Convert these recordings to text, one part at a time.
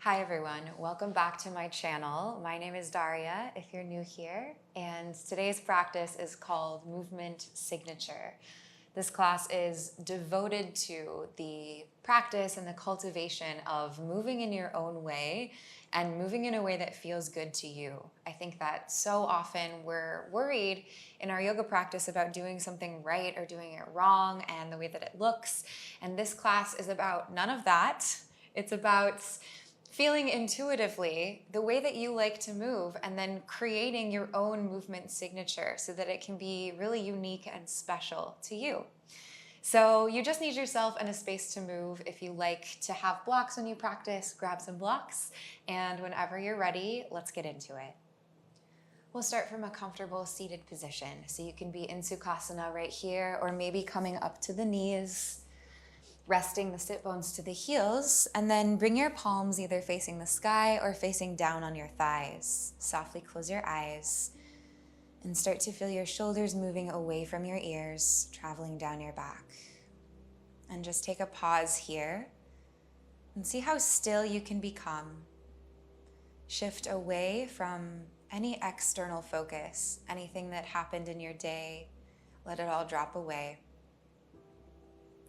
Hi everyone, welcome back to my channel. My name is Daria if you're new here, and today's practice is called Movement Signature. This class is devoted to the practice and the cultivation of moving in your own way and moving in a way that feels good to you. I think that so often we're worried in our yoga practice about doing something right or doing it wrong and the way that it looks. And this class is about none of that. It's about feeling intuitively the way that you like to move and then creating your own movement signature so that it can be really unique and special to you. So you just need yourself and a space to move. If you like to have blocks when you practice, grab some blocks. And whenever you're ready, let's get into it. We'll start from a comfortable seated position. So you can be in Sukhasana right here, or maybe coming up to the knees, resting the sit bones to the heels, and then bring your palms either facing the sky or facing down on your thighs. Softly close your eyes and start to feel your shoulders moving away from your ears, traveling down your back. And just take a pause here and see how still you can become. Shift away from any external focus, anything that happened in your day, let it all drop away.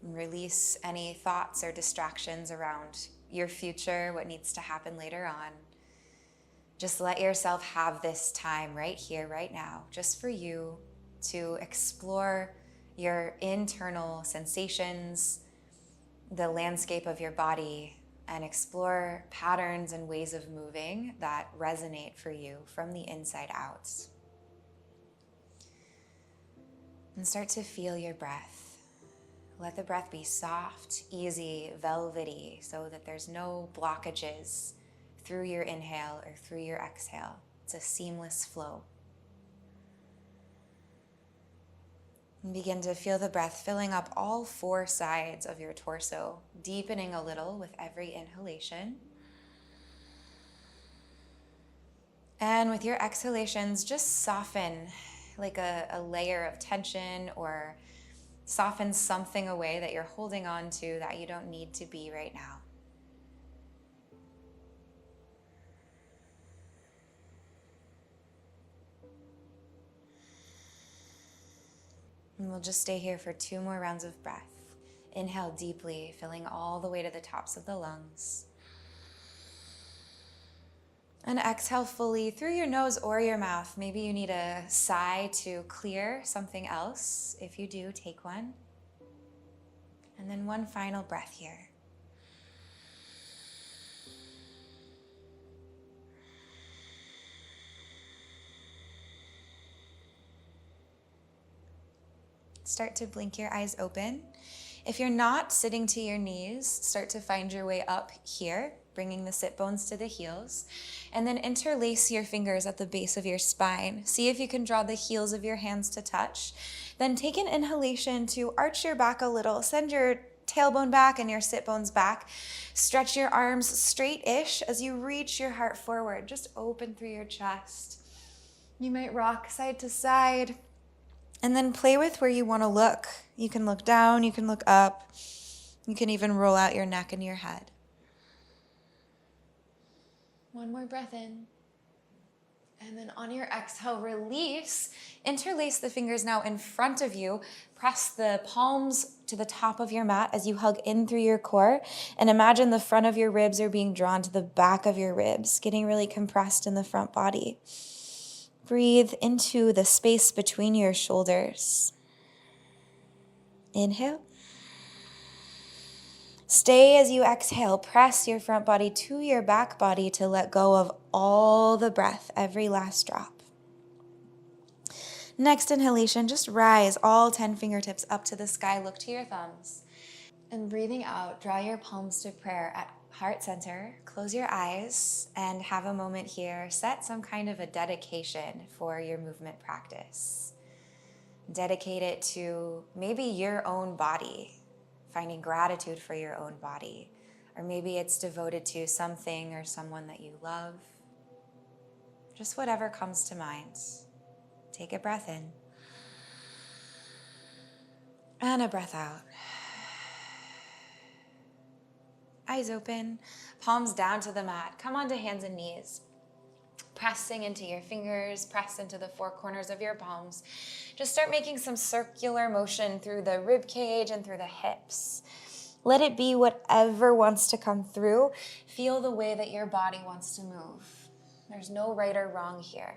And release any thoughts or distractions around your future, what needs to happen later on. Just let yourself have this time right here, right now, just for you to explore your internal sensations, the landscape of your body, and explore patterns and ways of moving that resonate for you from the inside out. And start to feel your breath. Let the breath be soft, easy, velvety, so that there's no blockages through your inhale or through your exhale. It's a seamless flow. And begin to feel the breath filling up all four sides of your torso, deepening a little with every inhalation. And with your exhalations, just soften like a layer of tension, or soften something away that you're holding on to that you don't need to be right now. And we'll just stay here for 2 more rounds of breath. Inhale deeply, filling all the way to the tops of the lungs. And exhale fully through your nose or your mouth. Maybe you need a sigh to clear something else. If you do, take one. And then one final breath here. Start to blink your eyes open. If you're not sitting to your knees, start to find your way up here, bringing the sit bones to the heels, and then interlace your fingers at the base of your spine. See if you can draw the heels of your hands to touch. Then take an inhalation to arch your back a little. Send your tailbone back and your sit bones back. Stretch your arms straight-ish as you reach your heart forward. Just open through your chest. You might rock side to side. And then play with where you want to look. You can look down, you can look up. You can even roll out your neck and your head. One more breath in. And then on your exhale, release. Interlace the fingers now in front of you. Press the palms to the top of your mat as you hug in through your core. And imagine the front of your ribs are being drawn to the back of your ribs, getting really compressed in the front body. Breathe into the space between your shoulders. Inhale. Stay as you exhale. Press your front body to your back body to let go of all the breath, every last drop. Next inhalation, just rise all 10 fingertips up to the sky. Look to your thumbs. And breathing out, draw your palms to prayer at heart center. Close your eyes and have a moment here. Set some kind of a dedication for your movement practice. Dedicate it to maybe your own body, finding gratitude for your own body. Or maybe it's devoted to something or someone that you love. Just whatever comes to mind. Take a breath in. And a breath out. Eyes open, palms down to the mat. Come onto hands and knees. Pressing into your fingers, press into the four corners of your palms. Just start making some circular motion through the rib cage and through the hips. Let it be whatever wants to come through. Feel the way that your body wants to move. There's no right or wrong here.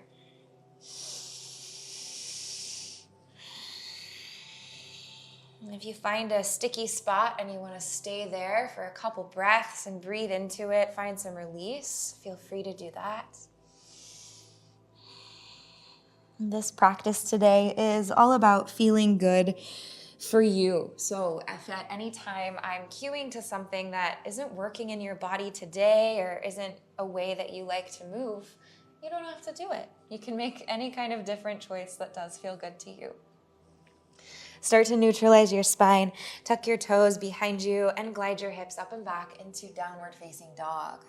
And if you find a sticky spot and you want to stay there for a couple breaths and breathe into it, find some release, feel free to do that. This practice today is all about feeling good for you. So if at any time I'm cueing to something that isn't working in your body today or isn't a way that you like to move, you don't have to do it. You can make any kind of different choice that does feel good to you. Start to neutralize your spine, tuck your toes behind you, and glide your hips up and back into downward facing dog.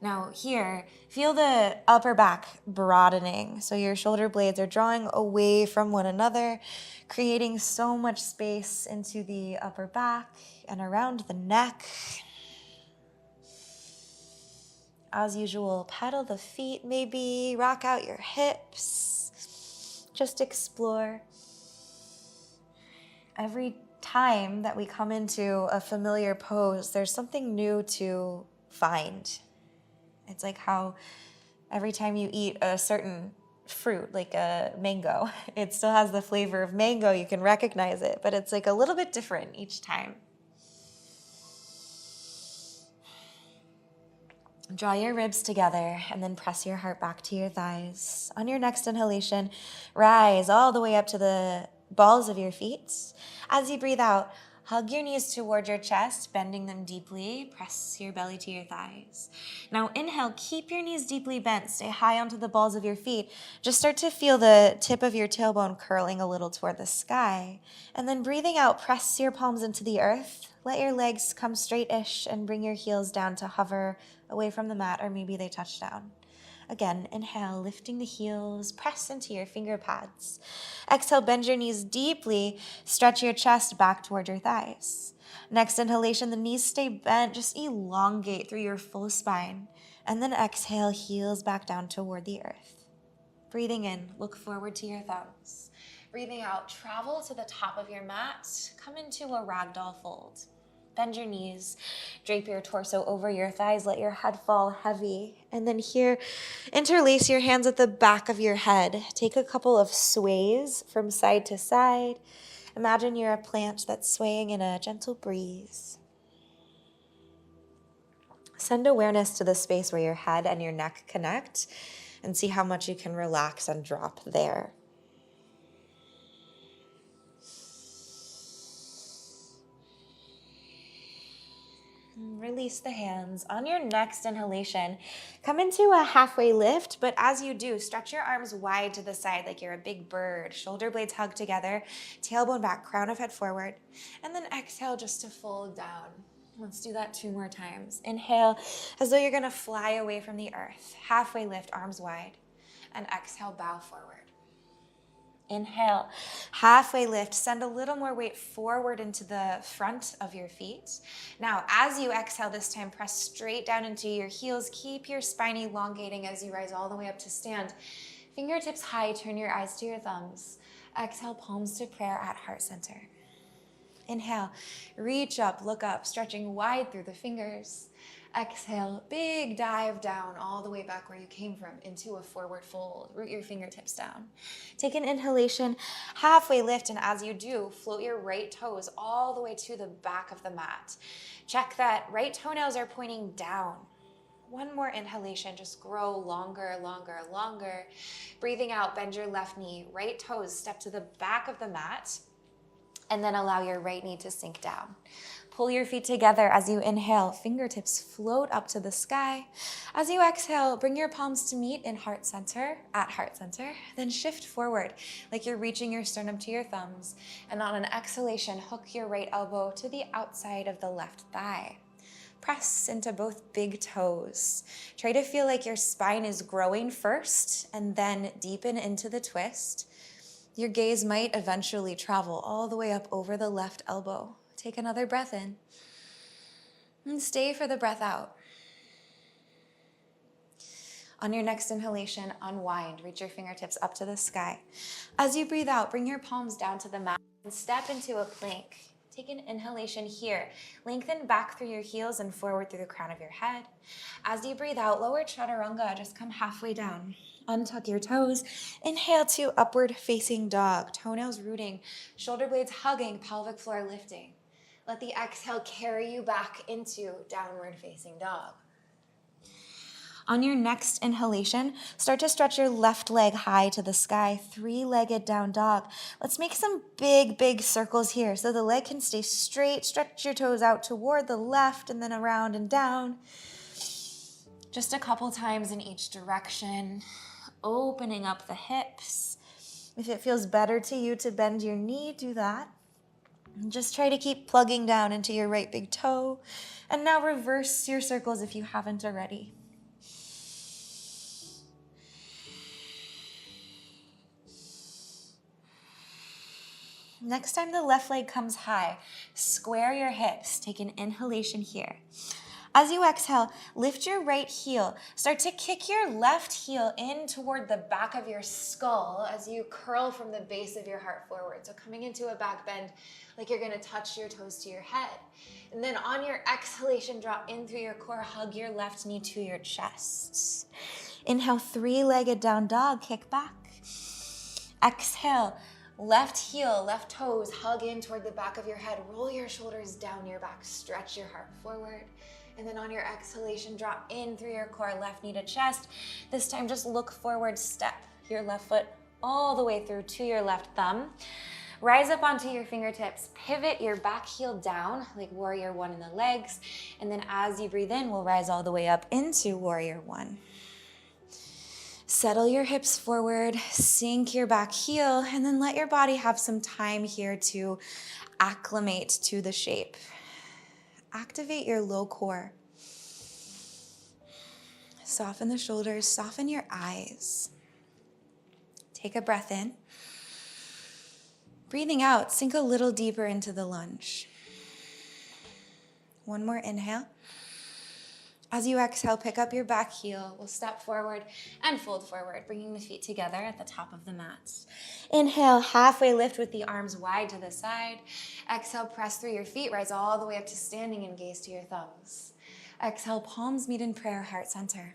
Now here, feel the upper back broadening. So your shoulder blades are drawing away from one another, creating so much space into the upper back and around the neck. As usual, pedal the feet maybe, rock out your hips. Just explore. Every time that we come into a familiar pose, there's something new to find. It's like how every time you eat a certain fruit, like a mango, it still has the flavor of mango, you can recognize it, but it's like a little bit different each time. Draw your ribs together and then press your heart back to your thighs. On your next inhalation, rise all the way up to the balls of your feet. As you breathe out, hug your knees toward your chest, bending them deeply. Press your belly to your thighs. Now inhale, keep your knees deeply bent. Stay high onto the balls of your feet. Just start to feel the tip of your tailbone curling a little toward the sky. And then breathing out, press your palms into the earth. Let your legs come straight-ish and bring your heels down to hover away from the mat, or maybe they touch down. Again, inhale, lifting the heels, press into your finger pads. Exhale, bend your knees deeply, stretch your chest back toward your thighs. Next inhalation, the knees stay bent, just elongate through your full spine. And then exhale, heels back down toward the earth. Breathing in, look forward to your thumbs. Breathing out, travel to the top of your mat, come into a ragdoll fold. Bend your knees, drape your torso over your thighs, let your head fall heavy. And then here, interlace your hands at the back of your head. Take a couple of sways from side to side. Imagine you're a plant that's swaying in a gentle breeze. Send awareness to the space where your head and your neck connect and see how much you can relax and drop there. Release the hands. On your next inhalation, come into a halfway lift, but as you do, stretch your arms wide to the side like you're a big bird. Shoulder blades hug together, tailbone back, crown of head forward, and then exhale just to fold down. Let's do that 2 more times. Inhale as though you're gonna fly away from the earth. Halfway lift, arms wide, and exhale, bow forward. Inhale, halfway lift, send a little more weight forward into the front of your feet. Now, as you exhale this time, press straight down into your heels. Keep your spine elongating as you rise all the way up to stand. Fingertips high, turn your eyes to your thumbs. Exhale, palms to prayer at heart center. Inhale, reach up, look up, stretching wide through the fingers. Exhale, big dive down all the way back where you came from into a forward fold. Root your fingertips down. Take an inhalation, halfway lift, and as you do, float your right toes all the way to the back of the mat. Check that right toenails are pointing down. One more inhalation, just grow longer, longer, longer. Breathing out, bend your left knee, right toes step to the back of the mat, and then allow your right knee to sink down. Pull your feet together as you inhale, fingertips float up to the sky. As you exhale, bring your palms to meet in heart center, at heart center, then shift forward like you're reaching your sternum to your thumbs. And on an exhalation, hook your right elbow to the outside of the left thigh. Press into both big toes. Try to feel like your spine is growing first and then deepen into the twist. Your gaze might eventually travel all the way up over the left elbow. Take another breath in. And stay for the breath out. On your next inhalation, unwind. Reach your fingertips up to the sky. As you breathe out, bring your palms down to the mat and step into a plank. Take an inhalation here. Lengthen back through your heels and forward through the crown of your head. As you breathe out, lower chaturanga. Just come halfway down. Untuck your toes. Inhale to upward facing dog. Toenails rooting, shoulder blades hugging, pelvic floor lifting. Let the exhale carry you back into downward facing dog. On your next inhalation, start to stretch your left leg high to the sky, three-legged down dog. Let's make some big, big circles here so the leg can stay straight. Stretch your toes out toward the left and then around and down. Just a couple times in each direction, opening up the hips. If it feels better to you to bend your knee, do that. And just try to keep plugging down into your right big toe. And now reverse your circles if you haven't already. Next time the left leg comes high, square your hips. Take an inhalation here. As you exhale, lift your right heel. Start to kick your left heel in toward the back of your skull as you curl from the base of your heart forward. So coming into a back bend like you're going to touch your toes to your head. And then on your exhalation, drop in through your core, hug your left knee to your chest. Inhale, three-legged down dog, kick back. Exhale. Left heel, left toes, hug in toward the back of your head. Roll your shoulders down your back. Stretch your heart forward. And then on your exhalation, drop in through your core, left knee to chest. This time, just look forward, step your left foot all the way through to your left thumb. Rise up onto your fingertips. Pivot your back heel down like warrior one in the legs. And then as you breathe in, we'll rise all the way up into warrior one. Settle your hips forward, sink your back heel, and then let your body have some time here to acclimate to the shape. Activate your low core. Soften the shoulders, soften your eyes. Take a breath in. Breathing out, sink a little deeper into the lunge. One more inhale. As you exhale, pick up your back heel. We'll step forward and fold forward, bringing the feet together at the top of the mat. Inhale, halfway lift with the arms wide to the side. Exhale, press through your feet, rise all the way up to standing and gaze to your thumbs. Exhale, palms meet in prayer, heart center.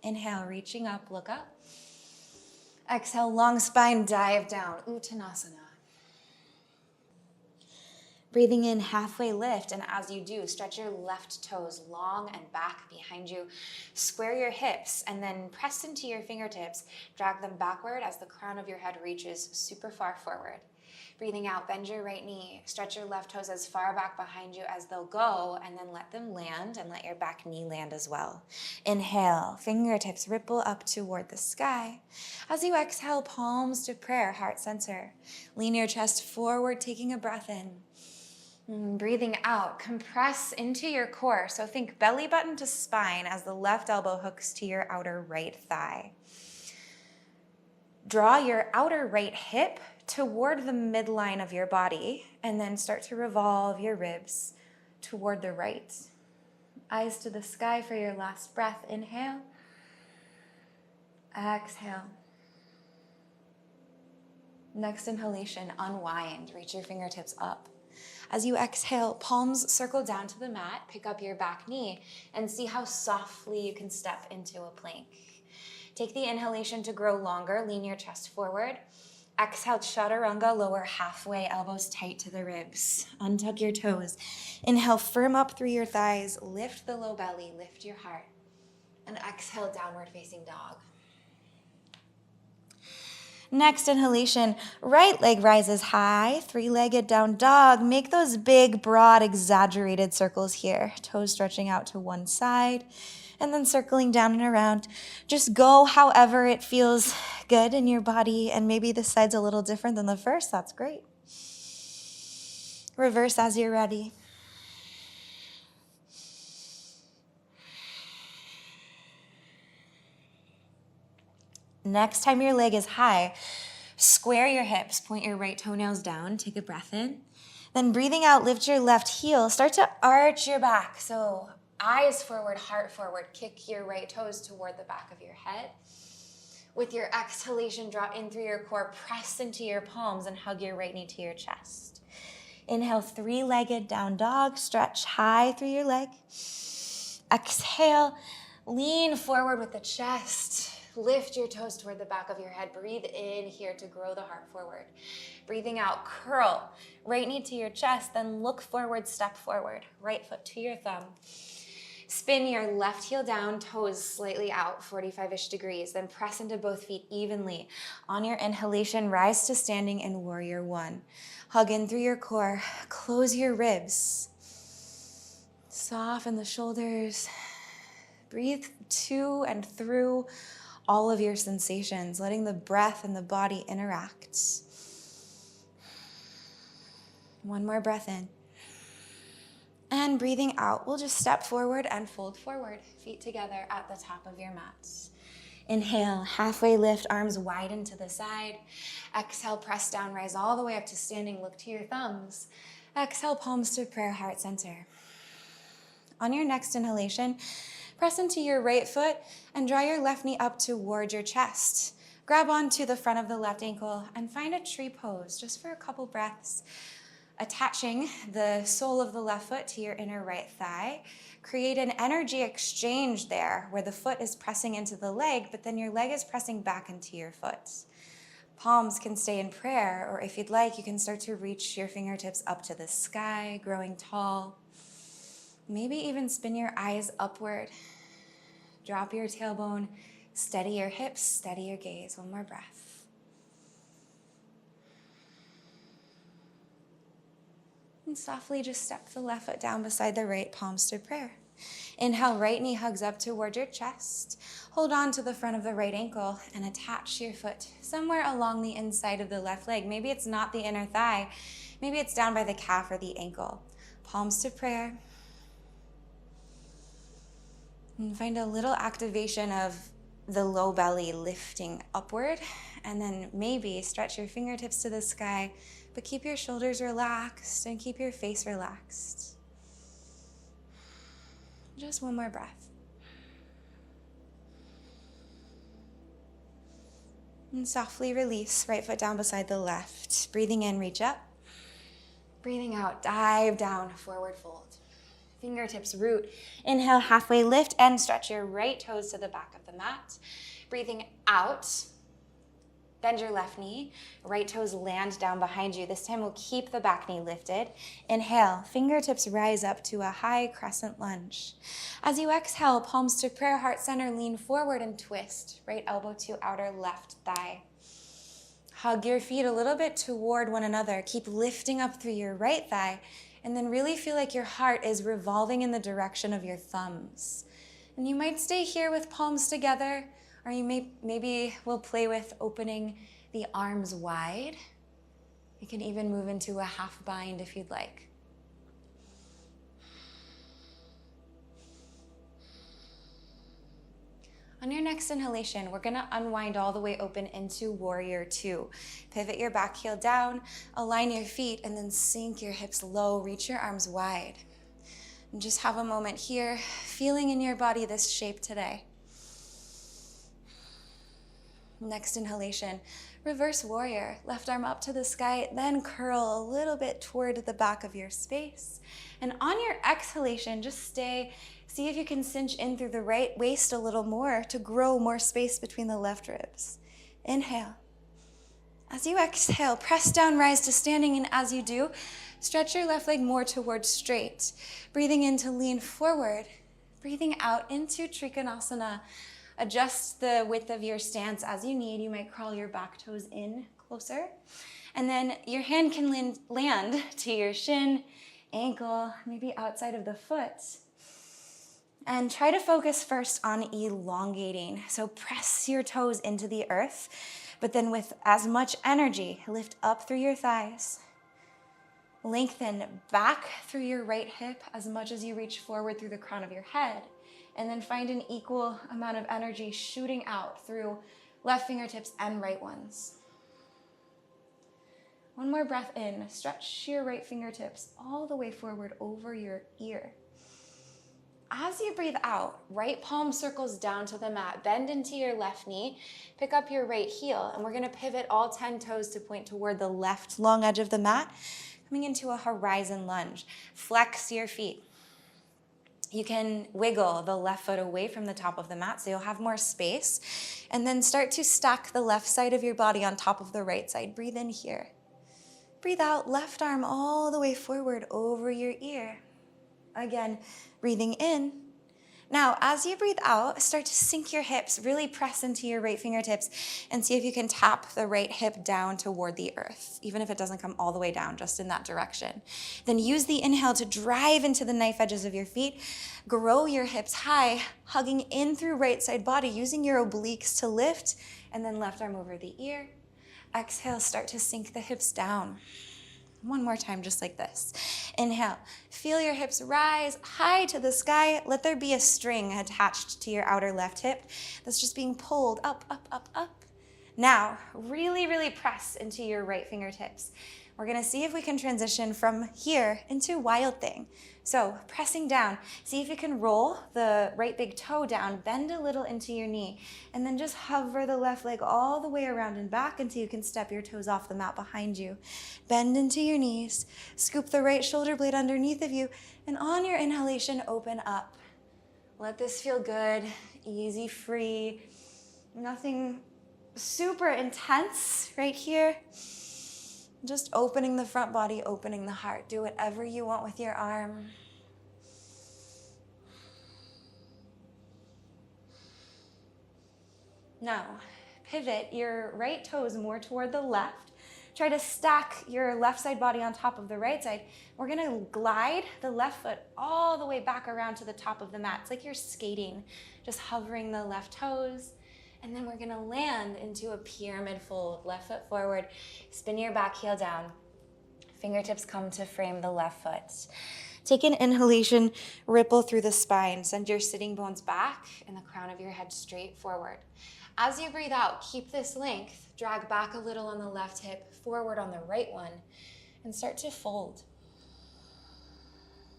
Inhale, reaching up, look up. Exhale, long spine, dive down, Uttanasana. Breathing in, halfway lift, and as you do, stretch your left toes long and back behind you. Square your hips, and then press into your fingertips. Drag them backward as the crown of your head reaches super far forward. Breathing out, bend your right knee. Stretch your left toes as far back behind you as they'll go, and then let them land, and let your back knee land as well. Inhale, fingertips ripple up toward the sky. As you exhale, palms to prayer, heart center. Lean your chest forward, taking a breath in. Breathing out, compress into your core. So think belly button to spine as the left elbow hooks to your outer right thigh. Draw your outer right hip toward the midline of your body and then start to revolve your ribs toward the right. Eyes to the sky for your last breath. Inhale. Exhale. Next inhalation, unwind. Reach your fingertips up. As you exhale, palms circle down to the mat, pick up your back knee, and see how softly you can step into a plank. Take the inhalation to grow longer, lean your chest forward. Exhale, chaturanga, lower halfway, elbows tight to the ribs. Untuck your toes. Inhale, firm up through your thighs, lift the low belly, lift your heart. And exhale, downward facing dog. Next inhalation, right leg rises high, three-legged down dog. Make those big, broad, exaggerated circles here. Toes stretching out to one side and then circling down and around. Just go however it feels good in your body, and maybe this side's a little different than the first. That's great. Reverse as you're ready. Next time your leg is high, Square your hips, point your right toenails down, take a breath in. Then breathing out, lift your left heel. Start to arch your back. So eyes forward, heart forward. Kick your right toes toward the back of your head. With your exhalation, draw in through your core, press into your palms and hug your right knee to your chest. Inhale, three-legged down dog. Stretch high through your leg. Exhale, lean forward with the chest. Lift your toes toward the back of your head. Breathe in here to grow the heart forward. Breathing out, curl. Right knee to your chest, then look forward, step forward. Right foot to your thumb. Spin your left heel down, toes slightly out, 45-ish degrees. Then press into both feet evenly. On your inhalation, rise to standing in warrior one. Hug in through your core. Close your ribs. Soften the shoulders. Breathe to and through all of your sensations, letting the breath and the body interact. One more breath in. And breathing out, we'll just step forward and fold forward, feet together at the top of your mat. Inhale, halfway lift, arms widen to the side. Exhale, press down, rise all the way up to standing, look to your thumbs. Exhale, palms to prayer, heart center. On your next inhalation, press into your right foot and draw your left knee up toward your chest. Grab onto the front of the left ankle and find a tree pose just for a couple breaths. Attaching the sole of the left foot to your inner right thigh. Create an energy exchange there where the foot is pressing into the leg, but then your leg is pressing back into your foot. Palms can stay in prayer, or if you'd like, you can start to reach your fingertips up to the sky, growing tall. Maybe even spin your eyes upward. Drop your tailbone, steady your hips, steady your gaze. One more breath. And softly just step the left foot down beside the right, palms to prayer. Inhale, right knee hugs up toward your chest. Hold on to the front of the right ankle and attach your foot somewhere along the inside of the left leg. Maybe it's not the inner thigh. Maybe it's down by the calf or the ankle. Palms to prayer. And find a little activation of the low belly lifting upward. And then maybe stretch your fingertips to the sky, but keep your shoulders relaxed and keep your face relaxed. Just one more breath. And softly release, right foot down beside the left. Breathing in, reach up. Breathing out, dive down, forward fold. Fingertips root. Inhale, halfway lift and stretch your right toes to the back of the mat. Breathing out, bend your left knee. Right toes land down behind you. This time we'll keep the back knee lifted. Inhale, fingertips rise up to a high crescent lunge. As you exhale, palms to prayer, heart center, lean forward and twist. Right elbow to outer left thigh. Hug your feet a little bit toward one another. Keep lifting up through your right thigh. And then really feel like your heart is revolving in the direction of your thumbs. And you might stay here with palms together, or you maybe will play with opening the arms wide. You can even move into a half bind if you'd like. On your next inhalation, we're gonna unwind all the way open into warrior two. Pivot your back heel down, align your feet, and then sink your hips low, reach your arms wide. And just have a moment here, feeling in your body this shape today. Next inhalation, reverse warrior. Left arm up to the sky, then curl a little bit toward the back of your space. And on your exhalation, just stay. See if you can cinch in through the right waist a little more to grow more space between the left ribs. Inhale. As you exhale, press down, rise to standing, and as you do, stretch your left leg more towards straight. Breathing in to lean forward. Breathing out into Trikonasana. Adjust the width of your stance as you need. You might crawl your back toes in closer. And then your hand can land to your shin, ankle, maybe outside of the foot. And try to focus first on elongating. So press your toes into the earth, but then with as much energy, lift up through your thighs. Lengthen back through your right hip as much as you reach forward through the crown of your head. And then find an equal amount of energy shooting out through left fingertips and right ones. One more breath in. Stretch your right fingertips all the way forward over your ear. As you breathe out, right palm circles down to the mat. Bend into your left knee. Pick up your right heel, and we're going to pivot all 10 toes to point toward the left long edge of the mat, coming into a horizon lunge. Flex your feet. You can wiggle the left foot away from the top of the mat so you'll have more space. And then start to stack the left side of your body on top of the right side. Breathe in here. Breathe out, left arm all the way forward over your ear. Again, breathing in. Now, as you breathe out, start to sink your hips, really press into your right fingertips and see if you can tap the right hip down toward the earth, even if it doesn't come all the way down, just in that direction. Then use the inhale to drive into the knife edges of your feet. Grow your hips high, hugging in through right side body, using your obliques to lift, and then left arm over the ear. Exhale, start to sink the hips down. One more time, just like this. Inhale, feel your hips rise high to the sky. Let there be a string attached to your outer left hip that's just being pulled up, up, up, up. Now, really, really press into your right fingertips. We're gonna see if we can transition from here into Wild Thing. So pressing down, see if you can roll the right big toe down, bend a little into your knee, and then just hover the left leg all the way around and back until you can step your toes off the mat behind you. Bend into your knees, scoop the right shoulder blade underneath of you, and on your inhalation, open up. Let this feel good, easy, free, nothing super intense right here. Just opening the front body, opening the heart. Do whatever you want with your arm. Now, pivot your right toes more toward the left. Try to stack your left side body on top of the right side. We're gonna glide the left foot all the way back around to the top of the mat. It's like you're skating, just hovering the left toes. And then we're gonna land into a pyramid fold. Left foot forward, spin your back heel down. Fingertips come to frame the left foot. Take an inhalation, ripple through the spine. Send your sitting bones back and the crown of your head straight forward. As you breathe out, keep this length. Drag back a little on the left hip, forward on the right one, and start to fold.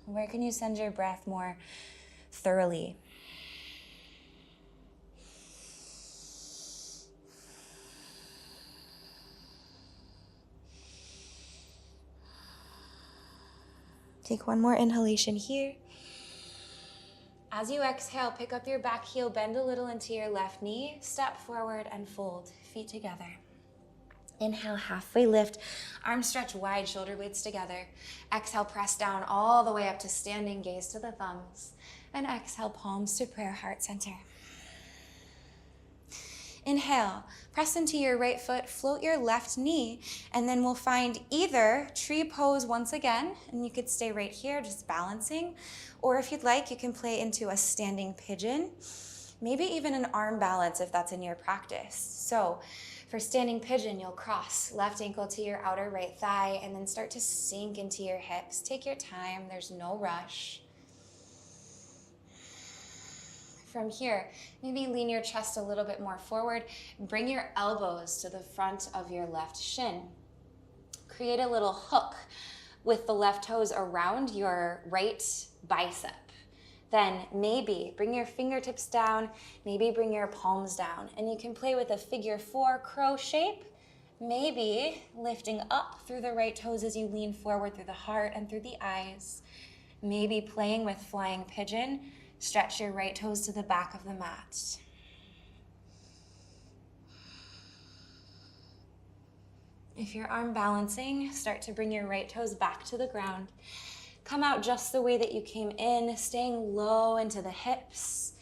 Where can you send your breath more thoroughly? Take one more inhalation here. As you exhale, pick up your back heel, bend a little into your left knee, step forward and fold, feet together. Inhale, halfway lift, arms stretch wide, shoulder blades together. Exhale, press down all the way up to standing, gaze to the thumbs. And exhale, palms to prayer, heart center. Inhale, press into your right foot, float your left knee, and then we'll find either tree pose once again, and you could stay right here, just balancing, or if you'd like, you can play into a standing pigeon, maybe even an arm balance if that's in your practice. So for standing pigeon, you'll cross left ankle to your outer right thigh, and then start to sink into your hips. Take your time, there's no rush. From here, maybe lean your chest a little bit more forward. Bring your elbows to the front of your left shin. Create a little hook with the left toes around your right bicep. Then maybe bring your fingertips down, maybe bring your palms down. And you can play with a figure 4 crow shape, maybe lifting up through the right toes as you lean forward through the heart and through the eyes. Maybe playing with flying pigeon. Stretch your right toes to the back of the mat. If you're arm balancing, start to bring your right toes back to the ground. Come out just the way that you came in, staying low into the hips,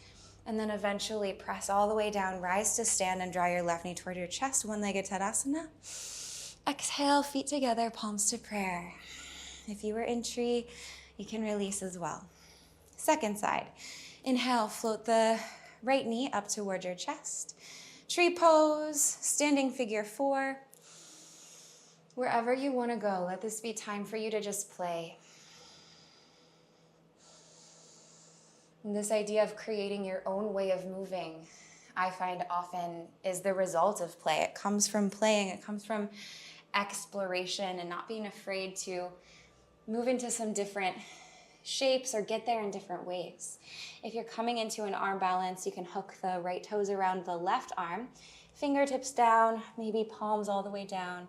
and then eventually press all the way down, rise to stand and draw your left knee toward your chest, one-legged Tadasana. Exhale, feet together, palms to prayer. If you were in tree, you can release as well. Second side. Inhale, float the right knee up toward your chest. Tree pose, standing figure 4. Wherever you want to go, let this be time for you to just play. And this idea of creating your own way of moving, I find often is the result of play. It comes from playing. It comes from exploration and not being afraid to move into some different shapes or get there in different ways. If you're coming into an arm balance, you can hook the right toes around the left arm, fingertips down, maybe palms all the way down.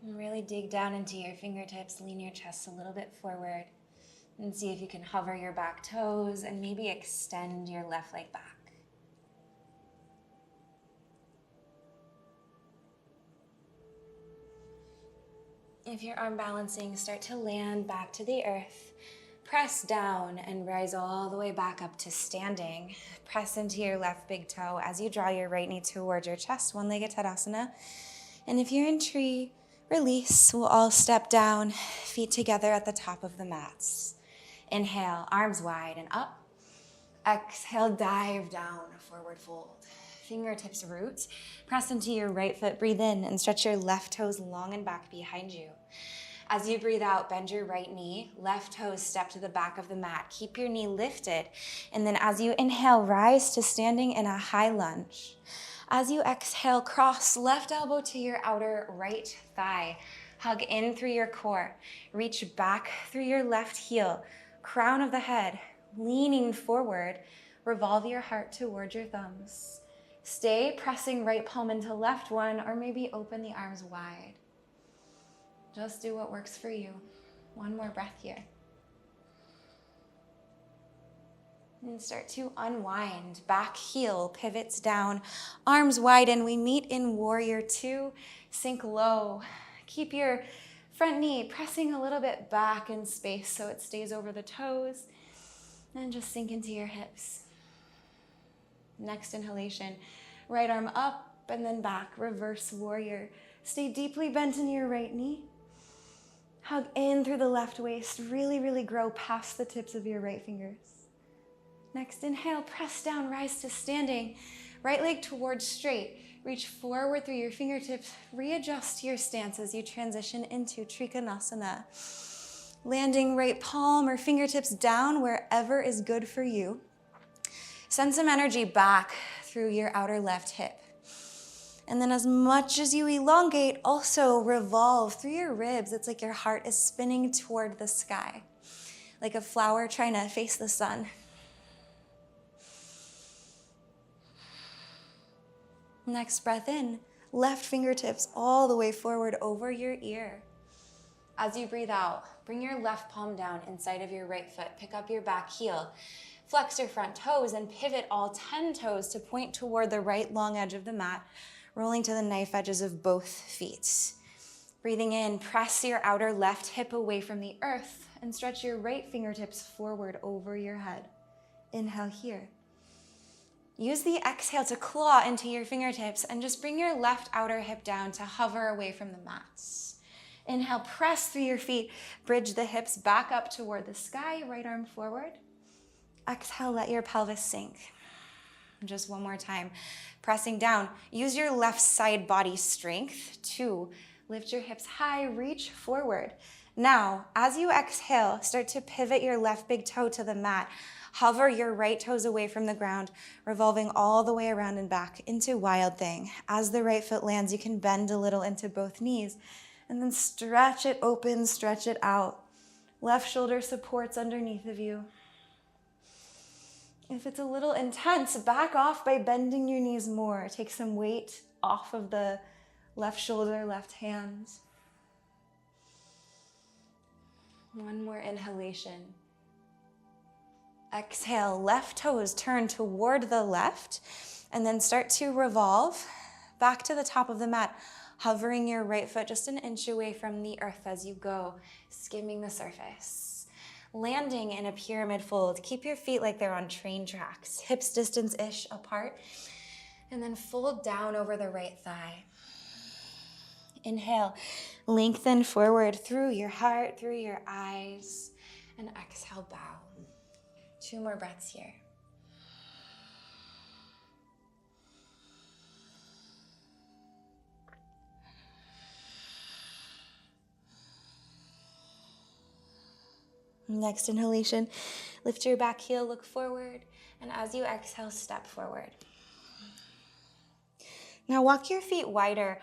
And really dig down into your fingertips, lean your chest a little bit forward, and see if you can hover your back toes and maybe extend your left leg back. If you're arm balancing, start to land back to the earth. Press down and rise all the way back up to standing. Press into your left big toe as you draw your right knee towards your chest, one-legged Tadasana. And if you're in tree, release. We'll all step down, feet together at the top of the mats. Inhale, arms wide and up. Exhale, dive down, forward fold. Fingertips root. Press into your right foot, breathe in and stretch your left toes long and back behind you. As you breathe out, bend your right knee, left toes step to the back of the mat. Keep your knee lifted. And then as you inhale, rise to standing in a high lunge. As you exhale, cross left elbow to your outer right thigh. Hug in through your core. Reach back through your left heel. Crown of the head, leaning forward. Revolve your heart toward your thumbs. Stay pressing right palm into left one, or maybe open the arms wide. Just do what works for you. One more breath here. And start to unwind. Back heel pivots down, arms widen. We meet in warrior two. Sink low. Keep your front knee pressing a little bit back in space so it stays over the toes. And just sink into your hips. Next inhalation, right arm up and then back, reverse warrior. Stay deeply bent in your right knee. Hug in through the left waist. Really, really grow past the tips of your right fingers. Next, inhale, press down, rise to standing. Right leg towards straight. Reach forward through your fingertips. Readjust your stance as you transition into Trikonasana. Landing right palm or fingertips down wherever is good for you. Send some energy back through your outer left hip. And then as much as you elongate, also revolve through your ribs. It's like your heart is spinning toward the sky, like a flower trying to face the sun. Next breath in, left fingertips all the way forward over your ear. As you breathe out, bring your left palm down inside of your right foot. Pick up your back heel. Flex your front toes and pivot all 10 toes to point toward the right long edge of the mat, rolling to the knife edges of both feet. Breathing in, press your outer left hip away from the earth and stretch your right fingertips forward over your head. Inhale here. Use the exhale to claw into your fingertips and just bring your left outer hip down to hover away from the mats. Inhale, press through your feet, bridge the hips back up toward the sky, right arm forward. Exhale, let your pelvis sink. Just one more time. Pressing down, use your left side body strength to lift your hips high, reach forward. Now, as you exhale, start to pivot your left big toe to the mat. Hover your right toes away from the ground, revolving all the way around and back into Wild Thing. As the right foot lands, you can bend a little into both knees and then stretch it open, stretch it out. Left shoulder supports underneath of you. If it's a little intense, back off by bending your knees more. Take some weight off of the left shoulder, left hand. One more inhalation. Exhale, left toes turn toward the left, and then start to revolve back to the top of the mat, hovering your right foot just an inch away from the earth as you go, skimming the surface. Landing in a pyramid fold. Keep your feet like they're on train tracks, hips distance-ish apart, and then fold down over the right thigh. Inhale, lengthen forward through your heart, through your eyes, and exhale, bow. 2 more breaths here. Next inhalation, lift your back heel, look forward, and as you exhale, step forward. Now walk your feet wider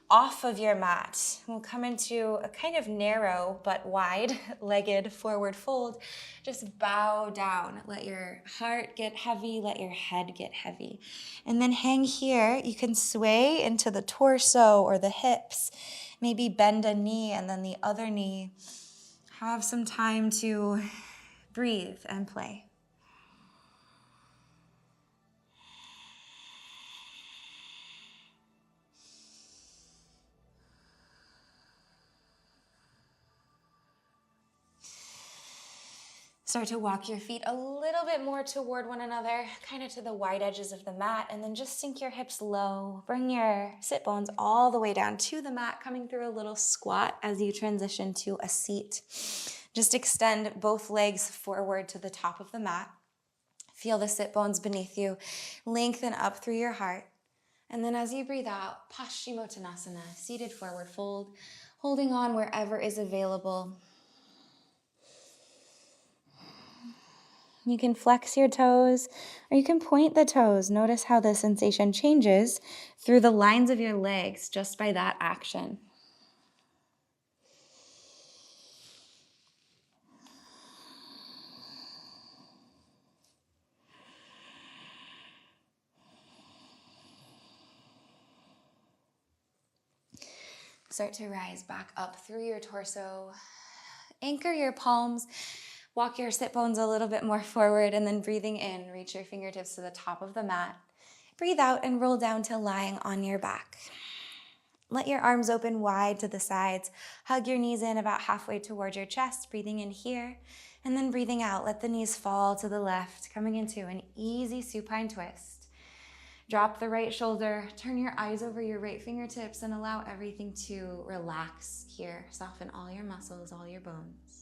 off of your mat. We'll come into a kind of narrow but wide-legged forward fold. Just bow down. Let your heart get heavy. Let your head get heavy. And then hang here. You can sway into the torso or the hips. Maybe bend a knee and then the other knee. Have some time to breathe and play. Start to walk your feet a little bit more toward one another, kind of to the wide edges of the mat, and then just sink your hips low. Bring your sit bones all the way down to the mat, coming through a little squat as you transition to a seat. Just extend both legs forward to the top of the mat. Feel the sit bones beneath you. Lengthen up through your heart. And then as you breathe out, Paschimottanasana, seated forward fold, holding on wherever is available. You can flex your toes, or you can point the toes. Notice how the sensation changes through the lines of your legs just by that action. Start to rise back up through your torso. Anchor your palms. Walk your sit bones a little bit more forward, and then breathing in, reach your fingertips to the top of the mat. Breathe out and roll down to lying on your back. Let your arms open wide to the sides. Hug your knees in about halfway toward your chest, breathing in here, and then breathing out. Let the knees fall to the left, coming into an easy supine twist. Drop the right shoulder, turn your eyes over your right fingertips, and allow everything to relax here. Soften all your muscles, all your bones.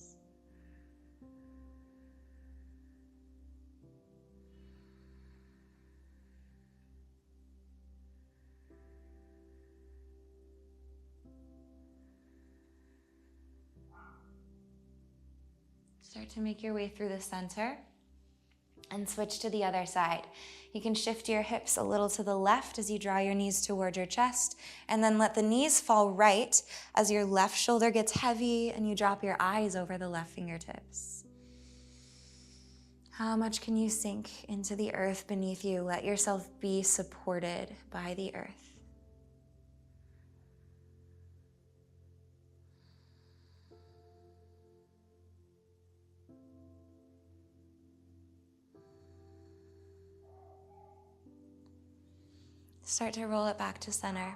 Start to make your way through the center and switch to the other side. You can shift your hips a little to the left as you draw your knees toward your chest, and then let the knees fall right as your left shoulder gets heavy and you drop your eyes over the left fingertips. How much can you sink into the earth beneath you? Let yourself be supported by the earth. Start to roll it back to center.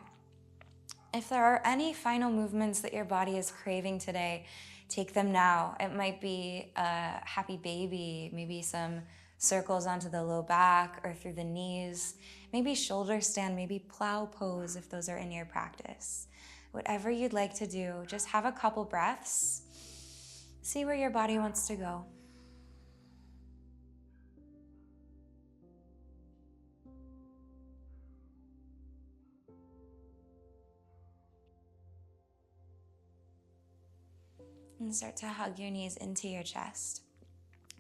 If there are any final movements that your body is craving today, take them now. It might be a happy baby, maybe some circles onto the low back or through the knees, maybe shoulder stand, maybe plow pose if those are in your practice. Whatever you'd like to do, just have a couple breaths. See where your body wants to go. And start to hug your knees into your chest.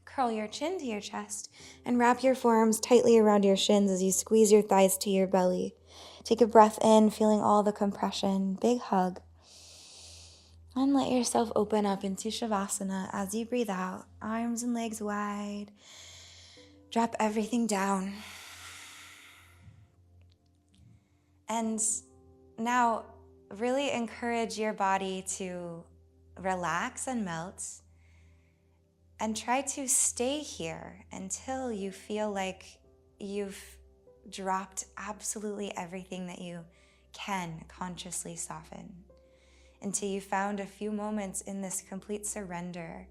Curl your chin to your chest and wrap your forearms tightly around your shins as you squeeze your thighs to your belly. Take a breath in, feeling all the compression. Big hug. And let yourself open up into Shavasana as you breathe out. Arms and legs wide. Drop everything down. And now really encourage your body to relax and melt, and try to stay here until you feel like you've dropped absolutely everything that you can consciously soften, until you found a few moments in this complete surrender,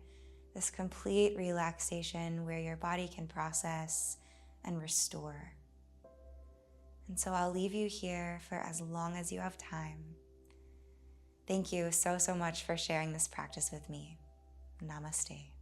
this complete relaxation where your body can process and restore. And so I'll leave you here for as long as you have time. Thank you so much for sharing this practice with me. Namaste.